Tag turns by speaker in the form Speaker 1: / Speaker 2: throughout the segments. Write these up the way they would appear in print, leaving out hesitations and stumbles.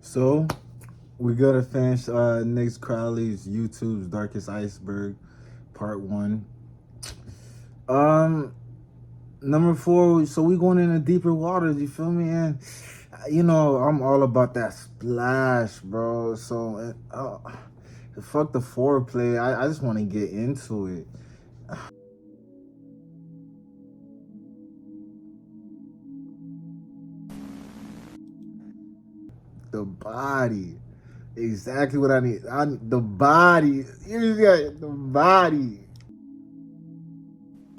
Speaker 1: So we gotta finish Nick Crowley's YouTube's Darkest Iceberg Part 1. Number 4, so we going into deeper waters, you feel me? And I'm all about that splash, bro. So fuck the foreplay. I just want to get into it. The body. Exactly what I need. The body. The body.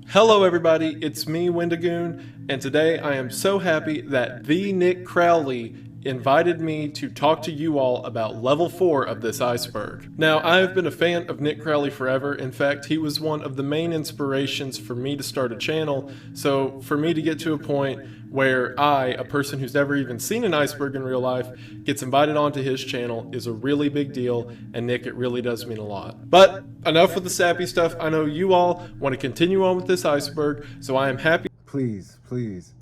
Speaker 2: Hello everybody, it's me, Wendigoon, and today I am so happy that the Nick Crowley invited me to talk to you all about level 4 of this iceberg. Now, I have been a fan of Nick Crowley forever. In fact, he was one of the main inspirations for me to start a channel, so for me to get to a point where I, a person who's never even seen an iceberg in real life, gets invited onto his channel is a really big deal, and Nick, it really does mean a lot. But enough with the sappy stuff. I know you all want to continue on with this iceberg, so I am happy.
Speaker 1: Please.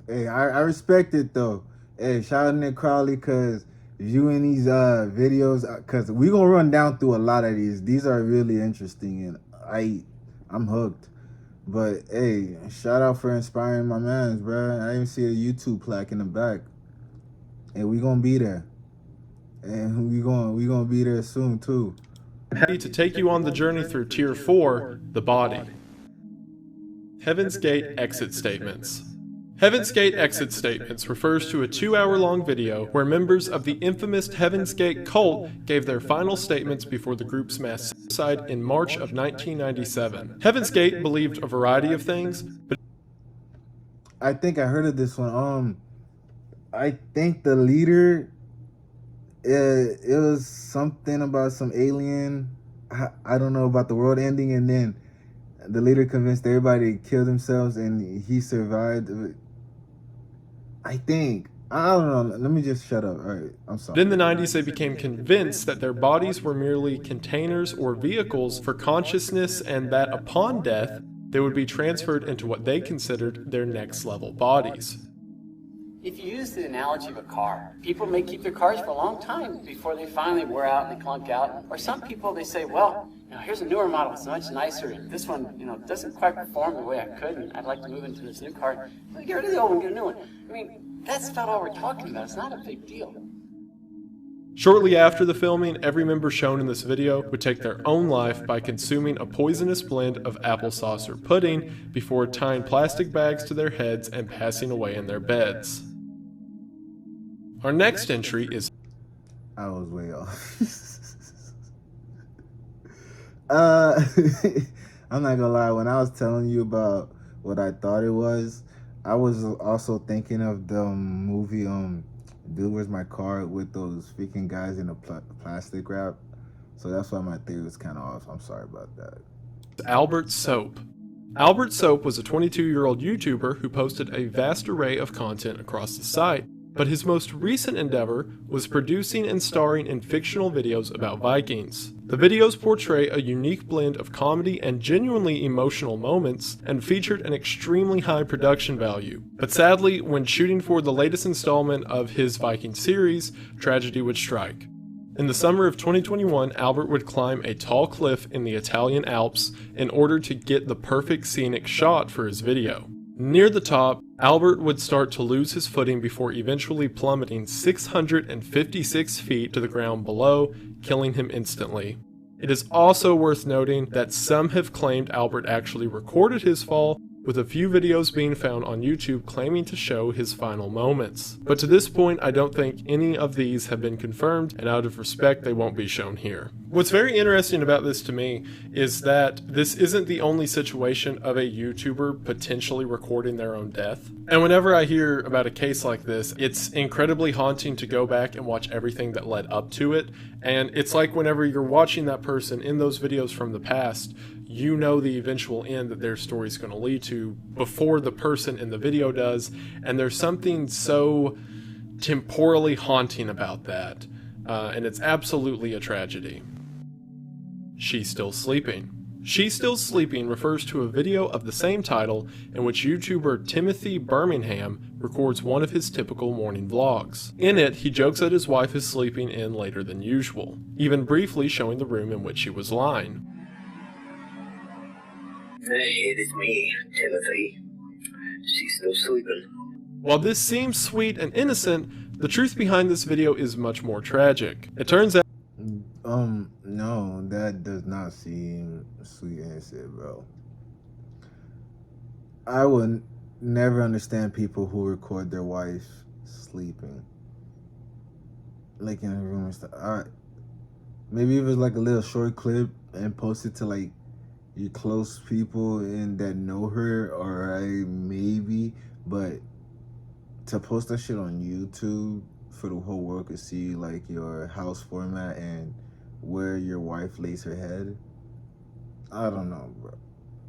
Speaker 1: Hey, I respect it though. Hey, shout out to Nick Crowley, because you in these videos, because we gonna run down through a lot of these. These are really interesting, and I'm hooked. But hey, shout out for inspiring my mans, bro. I even see a YouTube plaque in the back, and we gonna be there, and we gonna be there soon too.
Speaker 2: To take you on the journey through Tier 4, the body. Heaven's Gate Exit Statements. Heaven's Gate Exit Statements refers to a 2-hour-long video where members of the infamous Heaven's Gate cult gave their final statements before the group's mass suicide in March of 1997. Heaven's Gate believed a variety of things, but
Speaker 1: I think I heard of this one. I think the leader, it was something about some alien. I don't know about the world ending, and then the leader convinced everybody to kill themselves, and he survived. I think. I don't know. Let me just shut up. All right. I'm sorry.
Speaker 2: In the 90s, they became convinced that their bodies were merely containers or vehicles for consciousness, and that upon death, they would be transferred into what they considered their next level bodies.
Speaker 3: If you use the analogy of a car, people may keep their cars for a long time before they finally wear out and they clunk out. Or some people, they say, well, here's a newer model, it's much nicer, and this one, doesn't quite perform the way I could, and I'd like to move into this new car. So get rid of the old one, get a new one. I mean, that's about all we're talking about. It's not a big deal.
Speaker 2: Shortly after the filming, every member shown in this video would take their own life by consuming a poisonous blend of applesauce or pudding before tying plastic bags to their heads and passing away in their beds. Our next entry is...
Speaker 1: I was way off. I'm not gonna lie, when I was telling you about what I thought it was, I was also thinking of the movie Dude, Where's My Car, with those freaking guys in a plastic wrap. So that's why my theory was kind of off. I'm sorry about that.
Speaker 2: Albert Soap. Albert Soap was a 22-year-old YouTuber who posted a vast array of content across the site, but his most recent endeavor was producing and starring in fictional videos about Vikings. The videos portray a unique blend of comedy and genuinely emotional moments, and featured an extremely high production value. But sadly, when shooting for the latest installment of his Viking series, tragedy would strike. In the summer of 2021, Albert would climb a tall cliff in the Italian Alps in order to get the perfect scenic shot for his video. Near the top, Albert would start to lose his footing before eventually plummeting 656 feet to the ground below, killing him instantly. It is also worth noting that some have claimed Albert actually recorded his fall, with a few videos being found on YouTube claiming to show his final moments. But to this point, I don't think any of these have been confirmed, and out of respect, they won't be shown here. What's very interesting about this to me is that this isn't the only situation of a YouTuber potentially recording their own death. And whenever I hear about a case like this, it's incredibly haunting to go back and watch everything that led up to it. And it's like whenever you're watching that person in those videos from the past, you know the eventual end that their story is going to lead to before the person in the video does, and there's something so temporally haunting about that, and it's absolutely a tragedy. She's still sleeping. She's Still Sleeping refers to a video of the same title in which YouTuber Timothy Birmingham records one of his typical morning vlogs. In it, he jokes that his wife is sleeping in later than usual, even briefly showing the room in which she was lying.
Speaker 4: Hey, it's me, Timothy. She's still sleeping.
Speaker 2: While this seems sweet and innocent, the truth behind this video is much more tragic. It turns out
Speaker 1: no, that does not seem sweet and innocent, bro. I would never understand people who record their wife sleeping, like in a room and stuff. Maybe if it's like a little short clip and post it to like your close people and that know her, or maybe, but to post that shit on YouTube for the whole world to see like your house format and where your wife lays her head, I don't know, bro.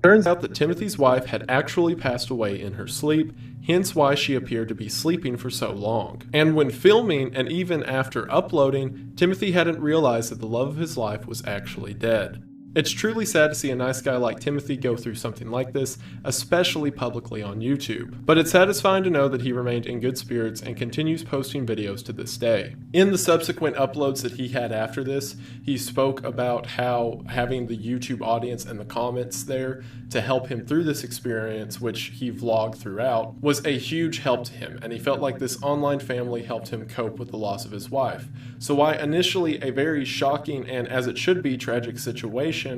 Speaker 2: Turns out that Timothy's wife had actually passed away in her sleep, hence why she appeared to be sleeping for so long. And when filming, and even after uploading, Timothy hadn't realized that the love of his life was actually dead. It's truly sad to see a nice guy like Timothy go through something like this, especially publicly on YouTube. But it's satisfying to know that he remained in good spirits and continues posting videos to this day. In the subsequent uploads that he had after this, he spoke about how having the YouTube audience and the comments there to help him through this experience, which he vlogged throughout, was a huge help to him, and he felt like this online family helped him cope with the loss of his wife. So while initially a very shocking and, as it should be, tragic situation,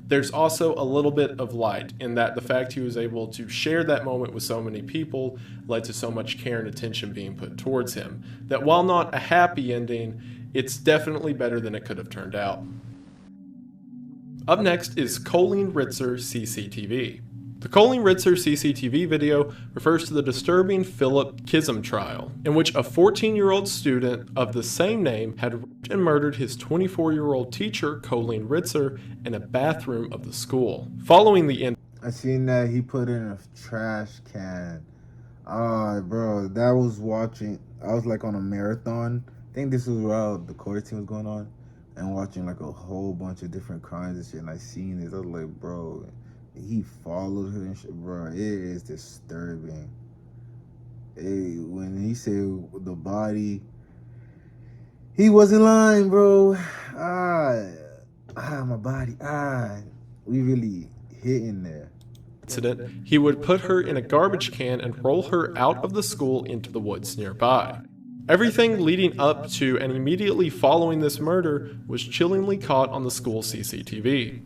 Speaker 2: there's also a little bit of light in that the fact he was able to share that moment with so many people led to so much care and attention being put towards him, that while not a happy ending, it's definitely better than it could have turned out. Up next is Colleen Ritzer CCTV. The Colleen Ritzer CCTV video refers to the disturbing Philip Kism trial, in which a 14-year-old student of the same name had raped and murdered his 24-year-old teacher, Colleen Ritzer, in a bathroom of the school. Following the end,
Speaker 1: I seen that he put in a trash can. Bro, that was watching. I was like on a marathon. I think this was while the court team was going on, and watching like a whole bunch of different crimes and shit. And I seen this. I was like, bro, he followed her and shit, bro. It is disturbing. When he said the body, he wasn't lying, bro. My body. We really hitting there.
Speaker 2: incident, he would put her in a garbage can and roll her out of the school into the woods nearby. Everything leading up to and immediately following this murder was chillingly caught on the school CCTV.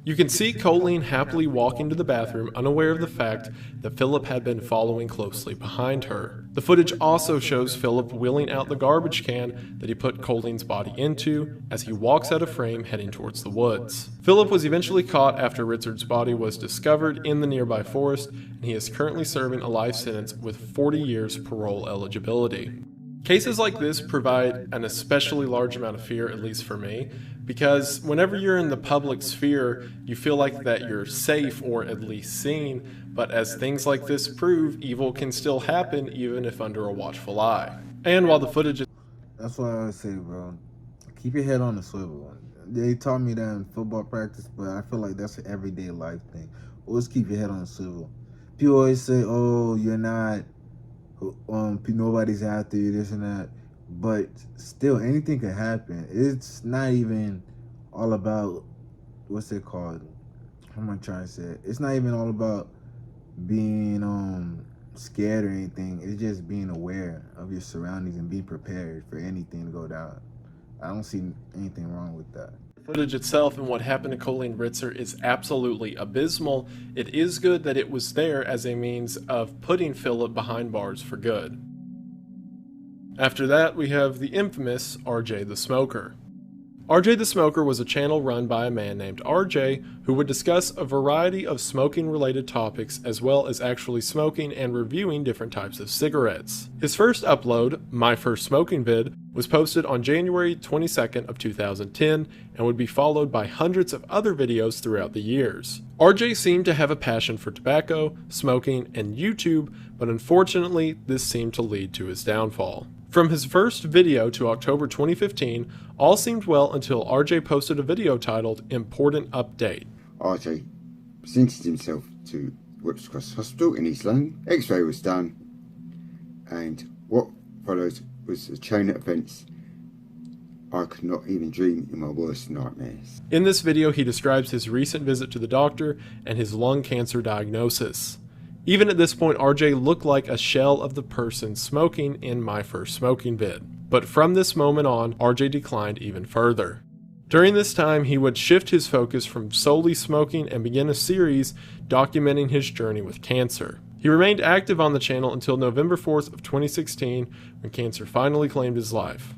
Speaker 2: You can see Colleen happily walking to the bathroom, unaware of the fact that Philip had been following closely behind her. The footage also shows Philip wheeling out the garbage can that he put Colleen's body into as he walks out of frame heading towards the woods. Philip was eventually caught after Ritzard's body was discovered in the nearby forest, and he is currently serving a life sentence with 40 years parole eligibility. Cases like this provide an especially large amount of fear, at least for me, because whenever you're in the public sphere, you feel like that you're safe or at least seen, but as things like this prove, evil can still happen even if under a watchful eye. And while the footage is...
Speaker 1: That's what I always say, bro. Keep your head on the swivel. They taught me that in football practice, but I feel like that's an everyday life thing. Always keep your head on the swivel. People always say, oh, you're not... nobody's after you, this and that, but still anything can happen. It's not even all about what's it called, how am I trying to say it? It's not even all about being scared or anything. It's just being aware of your surroundings and being prepared for anything to go down. I don't see anything wrong with that.
Speaker 2: Footage itself and what happened to Colleen Ritzer is absolutely abysmal. It is good that it was there as a means of putting Philip behind bars for good. After that, we have the infamous RJ the Smoker. RJ the Smoker was a channel run by a man named RJ who would discuss a variety of smoking-related topics as well as actually smoking and reviewing different types of cigarettes. His first upload, My First Smoking Vid, was posted on January 22nd of 2010 and would be followed by hundreds of other videos throughout the years. RJ seemed to have a passion for tobacco, smoking, and YouTube, but unfortunately this seemed to lead to his downfall. From his first video to October 2015, all seemed well until RJ posted a video titled Important Update.
Speaker 5: RJ presented himself to Whips Cross Hospital in East London. X-ray was done, and what followed was a chain of events I could not even dream in my worst nightmares.
Speaker 2: In this video, he describes his recent visit to the doctor and his lung cancer diagnosis. Even at this point, RJ looked like a shell of the person smoking in My First Smoking Vid. But from this moment on, RJ declined even further. During this time, he would shift his focus from solely smoking and begin a series documenting his journey with cancer. He remained active on the channel until November 4th of 2016, when cancer finally claimed his life.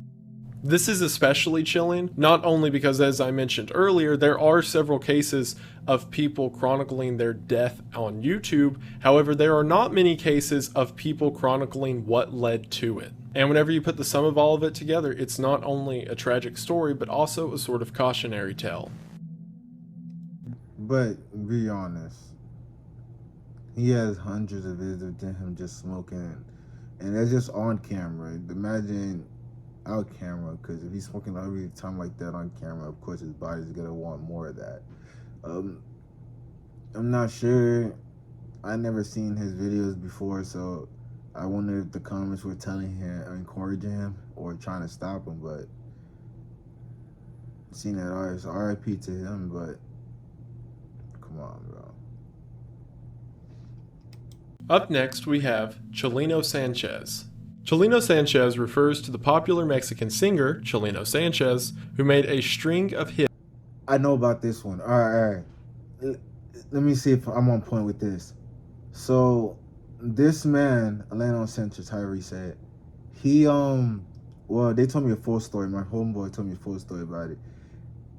Speaker 2: This is especially chilling, not only because, as I mentioned earlier, there are several cases of people chronicling their death on YouTube. However, there are not many cases of people chronicling what led to it. And whenever you put the sum of all of it together, it's not only a tragic story, but also a sort of cautionary tale.
Speaker 1: But be honest, he has hundreds of videos of him just smoking, and that's just on camera. Imagine out camera, because if he's smoking every time like that on camera, of course his body's gonna want more of that. I'm not sure. I never seen his videos before, so I wonder if the comments were telling him or encouraging him or trying to stop him. But seeing that, it's RIP to him. But come on, bro.
Speaker 2: Up next, we have Chelino Sanchez. Chelino Sanchez refers to the popular Mexican singer, Chelino Sanchez, who made a string of hits.
Speaker 1: I know about this one. All right. Let me see if I'm on point with this. So, this man, Chelino Sanchez, however you say it, he, well, they told me a full story. My homeboy told me a full story about it.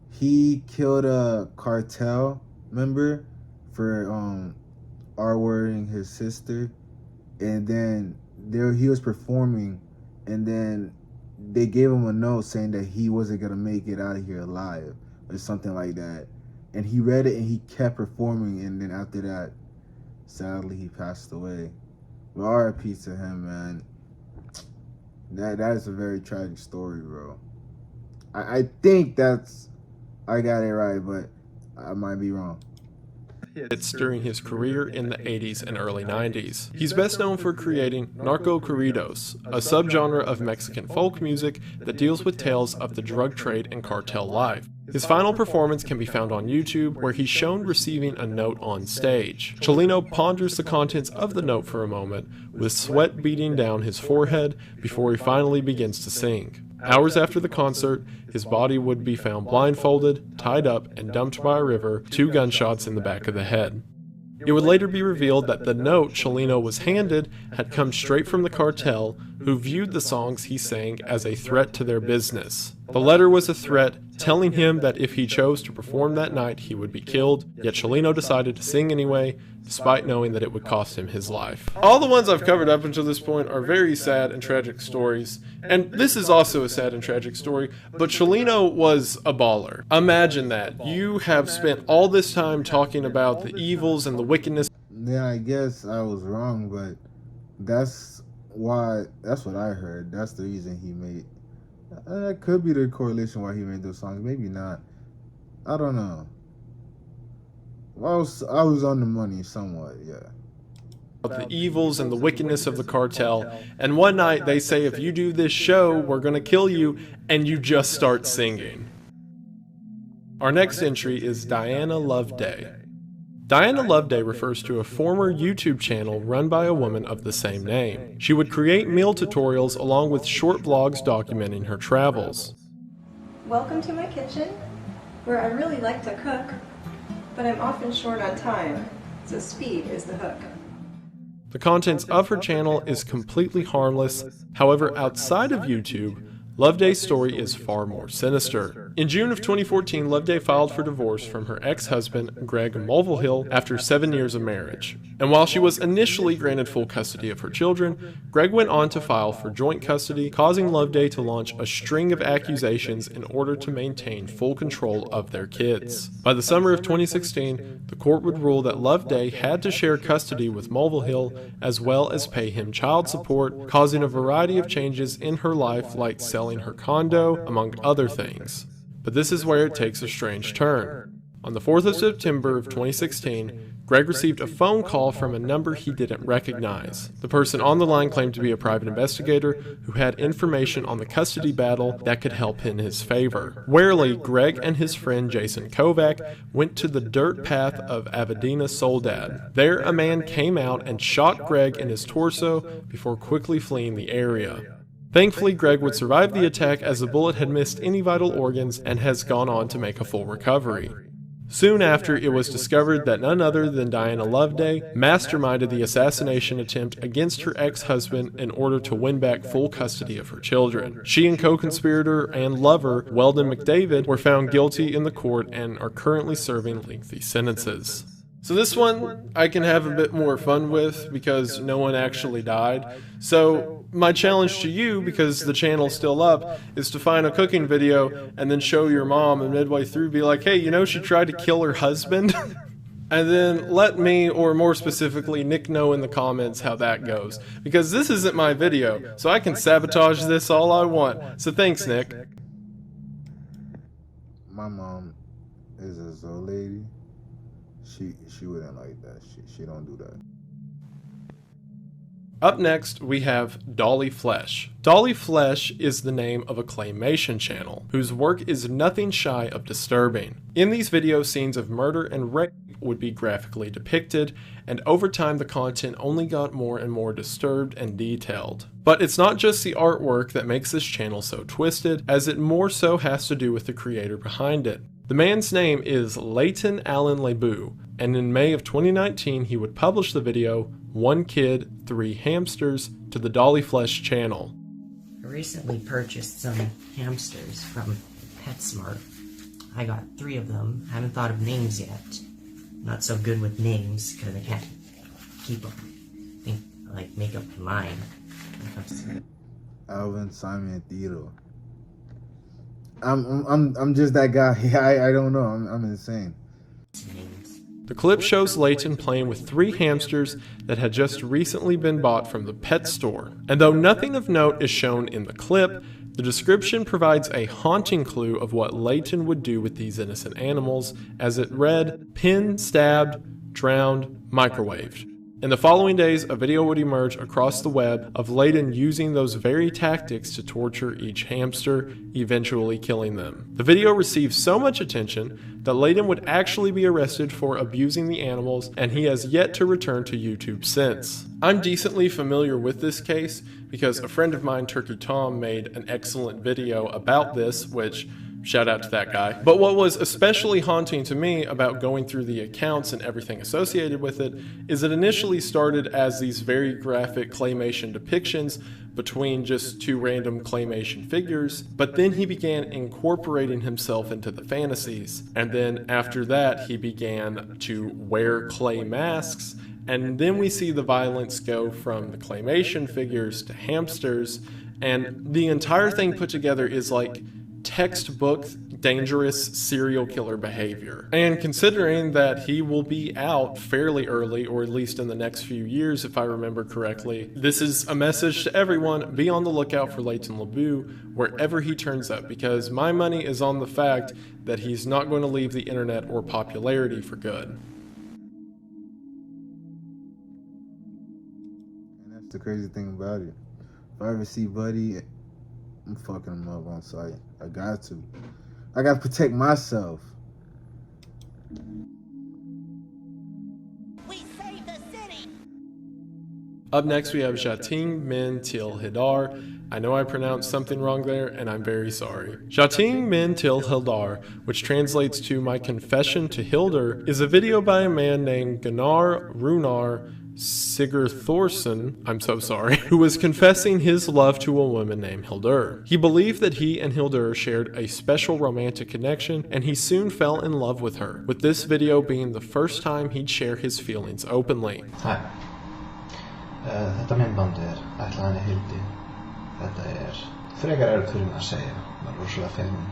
Speaker 1: He killed a cartel member for, R-wording his sister, and then he was performing, and then they gave him a note saying that he wasn't gonna make it out of here alive or something like that, and he read it and he kept performing, and then after that, sadly, he passed away. But RIP to him, man. That is a very tragic story, bro. I think I got it right, but I might be wrong.
Speaker 2: Hits during his career in the 80s and early 90s. He's best known for creating Narco Corridos, a subgenre of Mexican folk music that deals with tales of the drug trade and cartel life. His final performance can be found on YouTube, where he's shown receiving a note on stage. Chelino ponders the contents of the note for a moment, with sweat beading down his forehead before he finally begins to sing. Hours after the concert, his body would be found blindfolded, tied up, and dumped by a river, 2 gunshots in the back of the head. It would later be revealed that the note Chelino was handed had come straight from the cartel, who viewed the songs he sang as a threat to their business. The letter was a threat, telling him that if he chose to perform that night, he would be killed, yet Chelino decided to sing anyway, despite knowing that it would cost him his life. All the ones I've covered up until this point are very sad and tragic stories, and this is also a sad and tragic story, but Chelino was a baller. Imagine that. You have spent all this time talking about the evils and the wickedness.
Speaker 1: Yeah, I guess I was wrong, but that's what I heard. That's the reason he made. That could be the correlation why he made those songs. Maybe not. I don't know. I was on the money somewhat, yeah.
Speaker 2: The evils and the wickedness of the cartel, and one night they say, if you do this show, we're gonna kill you, and you just start singing. Our next entry is Diana Loveday. Diana Loveday refers to a former YouTube channel run by a woman of the same name. She would create meal tutorials along with short vlogs documenting her travels.
Speaker 6: Welcome to my kitchen, where I really like to cook, but I'm often short on time, so speed is the hook.
Speaker 2: The contents of her channel is completely harmless. However, outside of YouTube, Loveday's story is far more sinister. In June of 2014, Loveday filed for divorce from her ex-husband, Greg Mulvihill, after 7 years of marriage. And while she was initially granted full custody of her children, Greg went on to file for joint custody, causing Loveday to launch a string of accusations in order to maintain full control of their kids. By the summer of 2016, the court would rule that Loveday had to share custody with Mulvihill as well as pay him child support, causing a variety of changes in her life like selling her condo, among other things. But this is where it takes a strange turn. On the 4th of September of 2016, Greg received a phone call from a number he didn't recognize. The person on the line claimed to be a private investigator who had information on the custody battle that could help in his favor. Warily, Greg and his friend Jason Kovac went to the dirt path of Avedina Soledad. There, a man came out and shot Greg in his torso before quickly fleeing the area. Thankfully, Greg would survive the attack as the bullet had missed any vital organs and has gone on to make a full recovery. Soon after, it was discovered that none other than Diana Loveday masterminded the assassination attempt against her ex-husband in order to win back full custody of her children. She and co-conspirator and lover, Weldon McDavid, were found guilty in the court and are currently serving lengthy sentences. So this one I can have a bit more fun with because no one actually died. So my challenge to you, because the channel's still up, is to find a cooking video and then show your mom and midway through be like, hey, you know she tried to kill her husband? And then let me, or more specifically Nick, know in the comments how that goes. Because this isn't my video, so I can sabotage this all I want. So thanks, Nick.
Speaker 1: My mom is a old lady. She wouldn't like that. She don't do that.
Speaker 2: Up next, we have Dolly Flesh. Dolly Flesh is the name of a claymation channel, whose work is nothing shy of disturbing. In these videos, scenes of murder and rape would be graphically depicted, and over time the content only got more and more disturbed and detailed. But it's not just the artwork that makes this channel so twisted, as it more so has to do with the creator behind it. The man's name is Leighton Allen Lebu, and in May of 2019 he would publish the video 1 Kid, 3 Hamsters to the Dolly Flesh channel.
Speaker 7: I recently purchased some hamsters from PetSmart. I got 3 of them. I haven't thought of names yet. Not so good with names because I can't keep them. Make up my mind.
Speaker 1: Alvin, Simon, and Theodore. I'm just that guy. I don't know. I'm insane.
Speaker 2: The clip shows Leighton playing with 3 hamsters that had just recently been bought from the pet store. And though nothing of note is shown in the clip, the description provides a haunting clue of what Leighton would do with these innocent animals, as it read, pinned, stabbed, drowned, microwaved. In the following days, a video would emerge across the web of Leighton using those very tactics to torture each hamster, eventually killing them. The video received so much attention that Leighton would actually be arrested for abusing the animals, and he has yet to return to YouTube since. I'm decently familiar with this case because a friend of mine, Turkey Tom, made an excellent video about this, which shout out to that guy. But what was especially haunting to me about going through the accounts and everything associated with it is it initially started as these very graphic claymation depictions between just 2 random claymation figures, but then he began incorporating himself into the fantasies. And then after that, he began to wear clay masks, and then we see the violence go from the claymation figures to hamsters, and the entire thing put together is like textbook dangerous serial killer behavior. And considering that he will be out fairly early, or at least in the next few years if I remember correctly, this is a message to everyone: be on the lookout for Leighton Lebu wherever he turns up, because my money is on the fact that he's not going to leave the internet or popularity for good.
Speaker 1: And that's the crazy thing about it. If I ever see Buddy, I'm fucking him up on sight. I got to protect myself.
Speaker 8: We save the city.
Speaker 2: Up next we have Jating Min Til Hidar. I know I pronounced something wrong there, and I'm very sorry. Jating Min Til Hildar, which translates to My Confession to Hildur, is a video by a man named Gunnar Runar Sigurþórsson, I'm so sorry, who was confessing his love to a woman named Hildur. He believed that he and Hildur shared a special romantic connection, and he soon fell in love with her, with this video being the first time he'd share his feelings openly.
Speaker 8: Hei. Dette myndbandet er et eller annet Hildi. Dette frekar kurna segja, når rosalega filmen,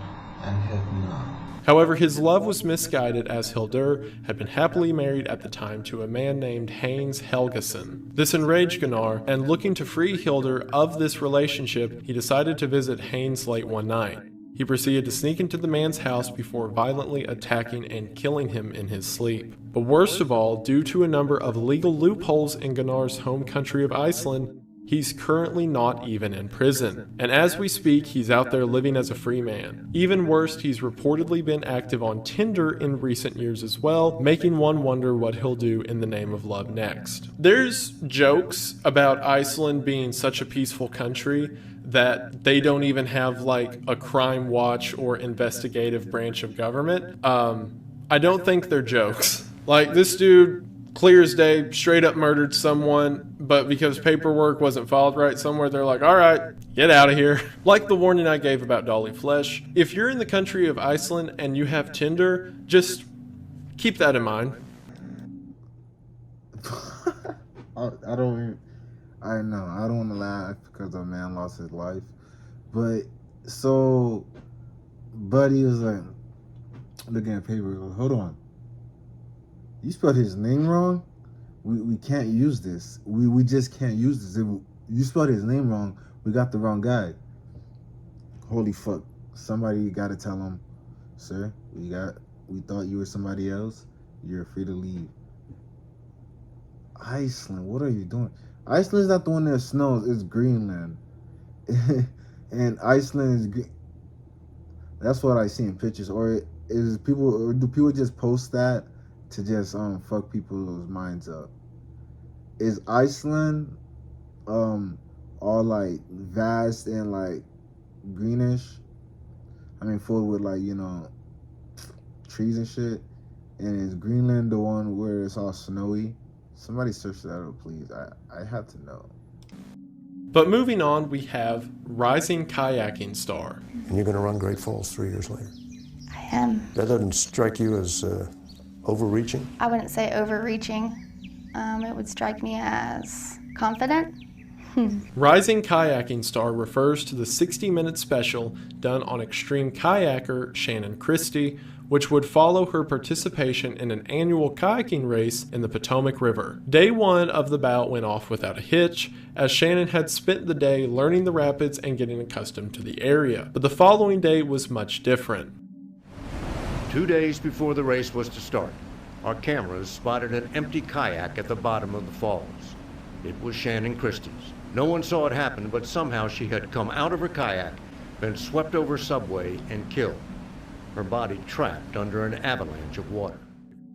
Speaker 8: en hérna.
Speaker 2: However, his love was misguided as Hildur had been happily married at the time to a man named Haynes Helgason. This enraged Gunnar, and looking to free Hildur of this relationship, he decided to visit Haynes late one night. He proceeded to sneak into the man's house before violently attacking and killing him in his sleep. But worst of all, due to a number of legal loopholes in Gunnar's home country of Iceland, he's currently not even in prison. And as we speak, he's out there living as a free man. Even worse, he's reportedly been active on Tinder in recent years as well, making one wonder what he'll do in the name of love next. There's jokes about Iceland being such a peaceful country that they don't even have like a crime watch or investigative branch of government. I don't think they're jokes. Like, this dude, clear as day, straight up murdered someone, but because paperwork wasn't filed right somewhere, they're like, all right, get out of here. Like the warning I gave about Dolly Flesh, if you're in the country of Iceland and you have Tinder, just keep that in mind.
Speaker 1: I don't want to laugh because a man lost his life, but so Buddy was like looking at paper, goes, hold on, you spelled his name wrong. We can't use this. We just can't use this. If you spelled his name wrong, we got the wrong guy. Holy fuck. Somebody got to tell him, sir, we thought you were somebody else. You're free to leave. Iceland, what are you doing? Iceland's not the one that snows, it's Greenland. And Iceland is green. That's what I see in pictures. Or do people just post that to just fuck people's minds up? Is Iceland all like vast and like greenish? I mean, full with like, you know, trees and shit. And is Greenland the one where it's all snowy? Somebody search that up, please. I have to know.
Speaker 2: But moving on, we have rising kayaking star.
Speaker 9: And you're going to run Great Falls 3 years later.
Speaker 10: I am.
Speaker 9: That doesn't strike you as overreaching?
Speaker 10: I wouldn't say overreaching. It would strike me as confident.
Speaker 2: Rising Kayaking Star refers to the 60-minute special done on extreme kayaker Shannon Christie, which would follow her participation in an annual kayaking race in the Potomac River. Day one of the bout went off without a hitch, as Shannon had spent the day learning the rapids and getting accustomed to the area. But the following day was much different.
Speaker 11: 2 days before the race was to start, our cameras spotted an empty kayak at the bottom of the falls. It was Shannon Christie's. No one saw it happen, but somehow she had come out of her kayak, been swept over subway, and killed. Her body trapped under an avalanche of water.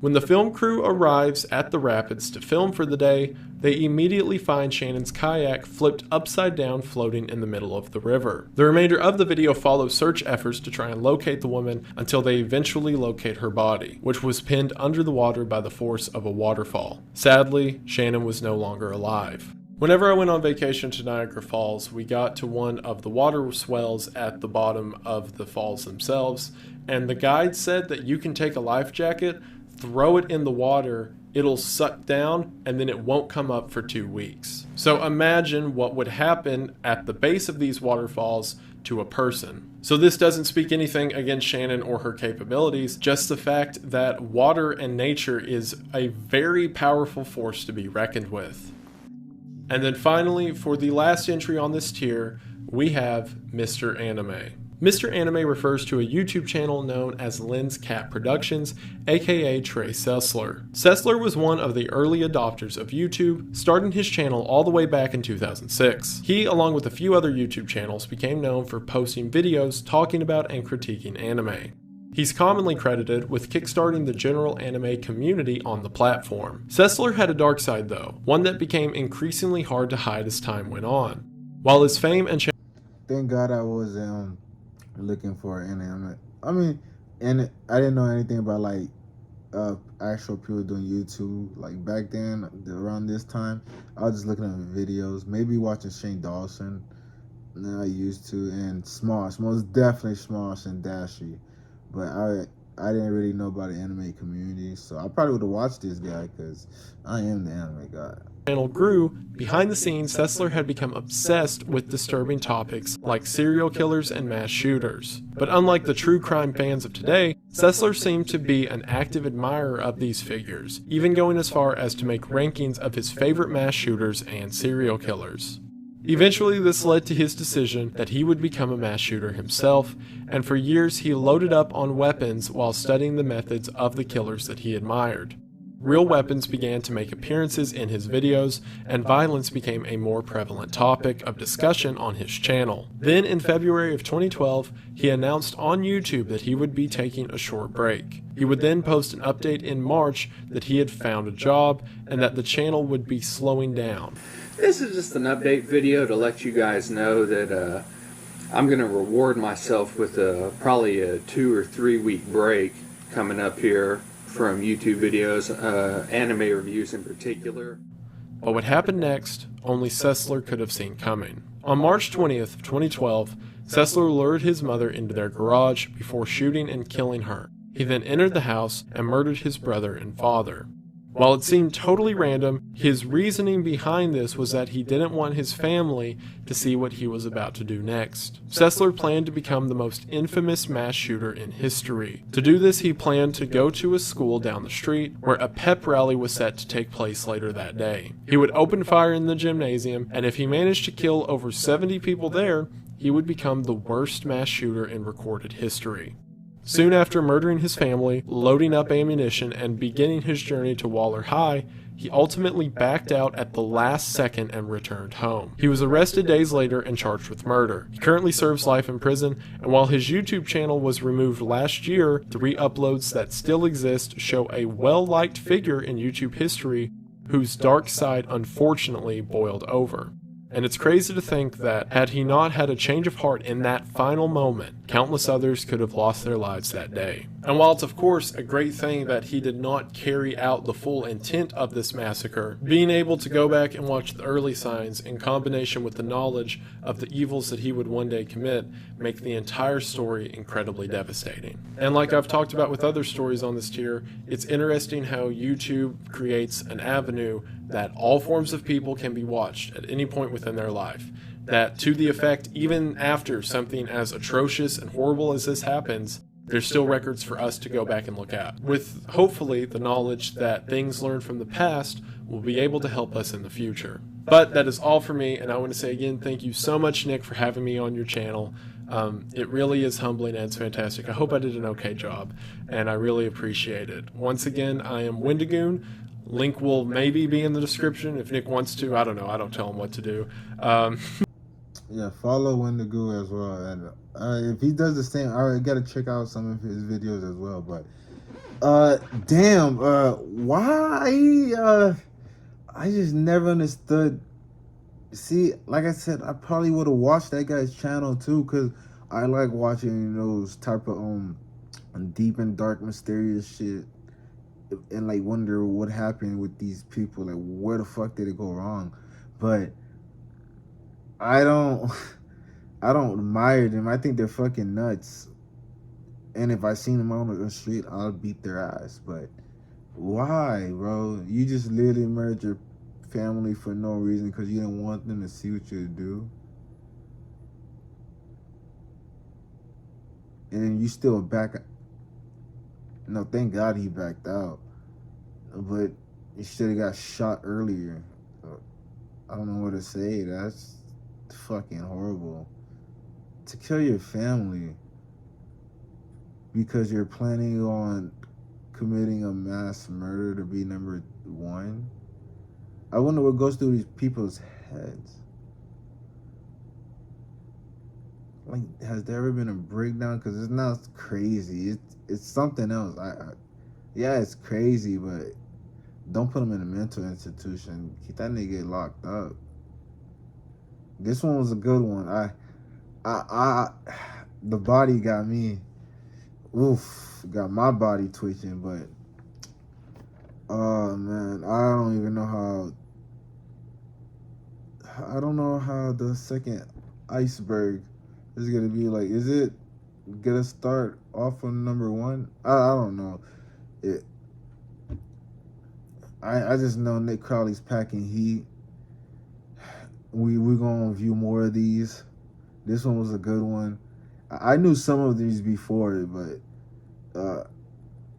Speaker 2: When the film crew arrives at the rapids to film for the day, they immediately find Shannon's kayak flipped upside down floating in the middle of the river. The remainder of the video follows search efforts to try and locate the woman until they eventually locate her body, which was pinned under the water by the force of a waterfall. Sadly, Shannon was no longer alive. Whenever I went on vacation to Niagara Falls, we got to one of the water swells at the bottom of the falls themselves, and the guide said that you can take a life jacket, throw it in the water, it'll suck down, and then it won't come up for 2 weeks. So imagine what would happen at the base of these waterfalls to a person. So this doesn't speak anything against Shannon or her capabilities, just the fact that water and nature is a very powerful force to be reckoned with. And then finally, for the last entry on this tier, we have Mr. Anime. Mr. Anime refers to a YouTube channel known as Lens Cat Productions, aka Trey Sessler. Sessler was one of the early adopters of YouTube, starting his channel all the way back in 2006. He, along with a few other YouTube channels, became known for posting videos talking about and critiquing anime. He's commonly credited with kickstarting the general anime community on the platform. Sessler had a dark side though, one that became increasingly hard to hide as time went on. While his fame and
Speaker 1: Thank God I was looking for anime. I mean, and I didn't know anything about like actual people doing YouTube. Like back then, around this time, I was just looking at videos, maybe watching Shane Dawson. Than I used to, and Smosh, most definitely Smosh and Dashi, but I didn't really know about the anime community, so I probably would have watched this guy because I am the anime guy.
Speaker 2: Channel grew, behind the scenes, Sessler had become obsessed with disturbing topics like serial killers and mass shooters. But unlike the true crime fans of today, Sessler seemed to be an active admirer of these figures, even going as far as to make rankings of his favorite mass shooters and serial killers. Eventually, this led to his decision that he would become a mass shooter himself, and for years he loaded up on weapons while studying the methods of the killers that he admired. Real weapons began to make appearances in his videos, and violence became a more prevalent topic of discussion on his channel. Then, in February of 2012, he announced on YouTube that he would be taking a short break. He would then post an update in March that he had found a job and that the channel would be slowing down.
Speaker 12: This is just an update video to let you guys know that I'm going to reward myself with probably a 2 or 3 week break coming up here from YouTube videos, anime reviews in particular.
Speaker 2: But what happened next, only Sessler could have seen coming. On March 20th of 2012, Sessler lured his mother into their garage before shooting and killing her. He then entered the house and murdered his brother and father. While it seemed totally random, his reasoning behind this was that he didn't want his family to see what he was about to do next. Sessler planned to become the most infamous mass shooter in history. To do this, he planned to go to a school down the street where a pep rally was set to take place later that day. He would open fire in the gymnasium, and if he managed to kill over 70 people there, he would become the worst mass shooter in recorded history. Soon after murdering his family, loading up ammunition, and beginning his journey to Waller High, he ultimately backed out at the last second and returned home. He was arrested days later and charged with murder. He currently serves life in prison, and while his YouTube channel was removed last year, the re-uploads that still exist show a well-liked figure in YouTube history whose dark side unfortunately boiled over. And it's crazy to think that had he not had a change of heart in that final moment, countless others could have lost their lives that day. And while it's of course a great thing that he did not carry out the full intent of this massacre, being able to go back and watch the early signs in combination with the knowledge of the evils that he would one day commit make the entire story incredibly devastating. And like I've talked about with other stories on this tier, it's interesting how YouTube creates an avenue that all forms of people can be watched at any point within their life. That to the effect, even after something as atrocious and horrible as this happens, there's still records for us to go back and look at, with hopefully the knowledge that things learned from the past will be able to help us in the future. But that is all for me, and I want to say again, thank you so much, Nick, for having me on your channel. It really is humbling and it's fantastic. I hope I did an okay job, and I really appreciate it. Once again, I am Wendigoon. Link will maybe be in the description if Nick wants to. I don't know. I don't tell him what to do.
Speaker 1: Yeah, follow Wendigo as well. And if he does the same, I gotta check out some of his videos as well. But damn, why? I just never understood. See, like I said, I probably would have watched that guy's channel too, cause I like watching those type of deep and dark, mysterious shit, and like wonder what happened with these people. Like, where the fuck did it go wrong? But I don't admire them. I think they're fucking nuts. And if I seen them on the street, I'll beat their ass. But why, bro? You just literally murdered your family for no reason because you didn't want them to see what you do. And then you still back. No, thank God he backed out. But he should have got shot earlier. I don't know what to say. That's fucking horrible. To kill your family because you're planning on committing a mass murder to be number one. I wonder what goes through these people's heads. Like, has there ever been a breakdown? Because it's not crazy. It's something else. Yeah, it's crazy, but don't put him in a mental institution. Keep that nigga locked up. This one was a good one. The body got me. Oof, got my body twitching, but Oh man, I don't even know how. I don't know how the second Iceberg is gonna be like. Is it gonna start off on number one? I don't know. It. I just know Nick Crowley's packing heat. We're gonna view more of these. This one was a good one. I knew some of these before, but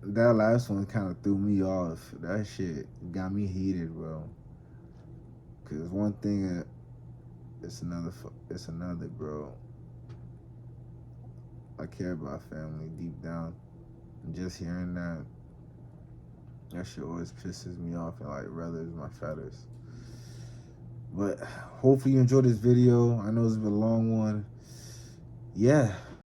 Speaker 1: that last one kind of threw me off. That shit got me heated, bro. Cause one thing, it's another, bro. I care about family deep down, and just hearing that shit always pisses me off, and like ruthers my feathers. But hopefully you enjoyed this video. I know it's been a long one. Yeah.